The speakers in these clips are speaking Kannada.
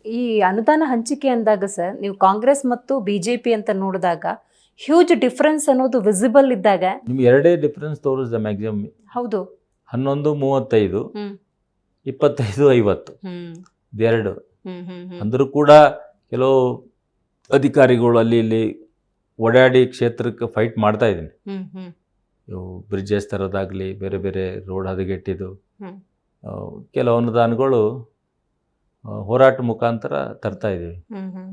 ಈ ಅನುದಾನ ಹಂಚಿಕೆ ಅಂದಾಗ ಸರ್ ನೀವು ಕಾಂಗ್ರೆಸ್ ಮತ್ತು ಬಿಜೆಪಿ ಅಂತ ನೋಡಿದಾಗ ಹ್ಯೂಜ್ ಡಿಫರೆನ್ಸ್ ಅನ್ನೋದು ವಿಸಿಬಲ್ ಇದ್ದಾಗ ನಿಮ್ಗೆ ಎರಡೇ ಡಿಫ್ರೆನ್ಸ್ ತೋರಿಸಿದೆ ಮ್ಯಾಕ್ಸಿಮಮ್. ಹೌದು 11:35 ಹ್ಮ್ 25:50 ಹ್ಮ್ ಇದೆರಡು. ಹ್ಮ್ ಹ್ಮ್ ಹ್ಮ್ ಅಂದರೂ ಕೂಡ ಕೆಲವು ಅಧಿಕಾರಿಗಳು ಅಲ್ಲಿ ಇಲ್ಲಿ ಓಡಾಡಿ ಕ್ಷೇತ್ರಕ್ಕೆ ಫೈಟ್ ಮಾಡ್ತಾ ಇದ್ದೀನಿ. ಹ್ಮ್ ಹ್ಮ್ ಇವು ಬ್ರಿಡ್ಜಸ್ ತರೋದಾಗಲಿ, ಬೇರೆ ಬೇರೆ ರೋಡ್ ಹದಗೆಟ್ಟಿದ್ದು, ಹ್ಮ್ ಕೆಲವು ಅನುದಾನಗಳು ಹೋರಾಟ ಮುಖಾಂತರ ತರ್ತಾ ಇದ್ದೀವಿ. ಹ್ಮ್ ಹ್ಮ್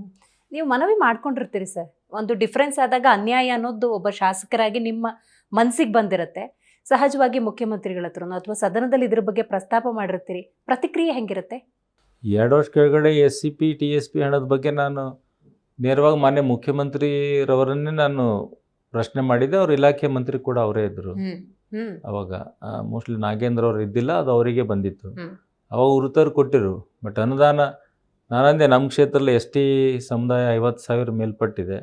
ನೀವು ಮನವಿ ಮಾಡ್ಕೊಂಡಿರ್ತೀರಿ ಸರ್, ಒಂದು ಡಿಫ್ರೆನ್ಸ್ ಆದಾಗ ಅನ್ಯಾಯ ಅನ್ನೋದು ಒಬ್ಬ ಶಾಸಕರಾಗಿ ನಿಮ್ಮ ಮನಸ್ಸಿಗೆ ಬಂದಿರುತ್ತೆ. ಸಹಜವಾಗಿ ಮುಖ್ಯಮಂತ್ರಿಗಳ ಹತ್ರನೋ ಅಥವಾ ಸದನದಲ್ಲಿ ಇದ್ರ ಬಗ್ಗೆ ಪ್ರಸ್ತಾಪ ಮಾಡಿರ್ತೀರಿ, ಪ್ರತಿಕ್ರಿಯೆ ಹೆಂಗಿರುತ್ತೆ? 2 ವರ್ಷ ಕೆಳಗಡೆ SCP TSP ಹಣದ ಬಗ್ಗೆ ನಾನು ನೇರವಾಗಿ ಮಾನ್ಯ ಮುಖ್ಯಮಂತ್ರಿರವರನ್ನೇ ನಾನು ಪ್ರಶ್ನೆ ಮಾಡಿದ್ದೆ. ಅವ್ರ ಇಲಾಖೆ ಮಂತ್ರಿ ಕೂಡ ಅವರೇ ಇದ್ದರು ಅವಾಗ. ಮೋಸ್ಟ್ಲಿ ನಾಗೇಂದ್ರ ಅವರು ಇದ್ದಿಲ್ಲ, ಅದು ಅವರಿಗೆ ಬಂದಿತ್ತು. ಅವಾಗ ಉತ್ತರ ಕೊಟ್ಟಿರು. ಬಟ್ ಅನುದಾನ ನಾನಂದೆ ನಮ್ಮ ಕ್ಷೇತ್ರದಲ್ಲಿ ST ಸಮುದಾಯ 50,000 ಮೇಲ್ಪಟ್ಟಿದೆ.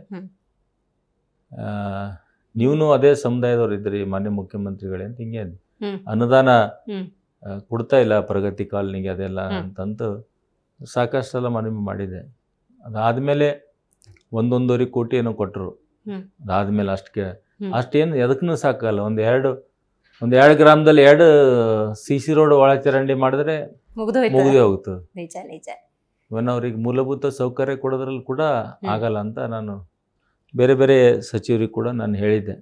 ನೀವು ಅದೇ ಸಮುದಾಯದವ್ರು ಇದ್ರಿ ಮಾನ್ಯ ಮುಖ್ಯಮಂತ್ರಿಗಳೇ ಅಂತ ಹಿಂಗೆ ಅನುದಾನ ಕೊಡ್ತಾ ಇಲ್ಲ ಪ್ರಗತಿ ಕಾಲನಿಗೆ ಅದೆಲ್ಲ ಅಂತಂದು ಸಾಕಷ್ಟು ಸಲ ಮನವಿ ಮಾಡಿದೆ. ಅದಾದಮೇಲೆ 1.5 ಕೋಟಿ ಏನೋ ಕೊಟ್ಟರು. ಅದಾದಮೇಲೆ ಅಷ್ಟೇನು ಎದಕ್ಕೂ ಸಾಕಲ್ಲ. ಒಂದು 2 ಗ್ರಾಮದಲ್ಲಿ 2 CC ರೋಡ್ ಒಳ ಚರಂಡಿ ಮಾಡಿದ್ರೆ ಮುಗಿದೇ ಹೋಗ್ತದೆ. ನಿಜ ನಿಜ. ಇವನ್ ಅವ್ರಿಗೆ ಮೂಲಭೂತ ಸೌಕರ್ಯ ಕೊಡೋದ್ರಲ್ಲಿ ಕೂಡ ಆಗಲ್ಲ ಅಂತ ನಾನು ಬೇರೆ ಬೇರೆ ಸಚಿವರಿಗೆ ಕೂಡ ನಾನು ಹೇಳಿದ್ದೆ.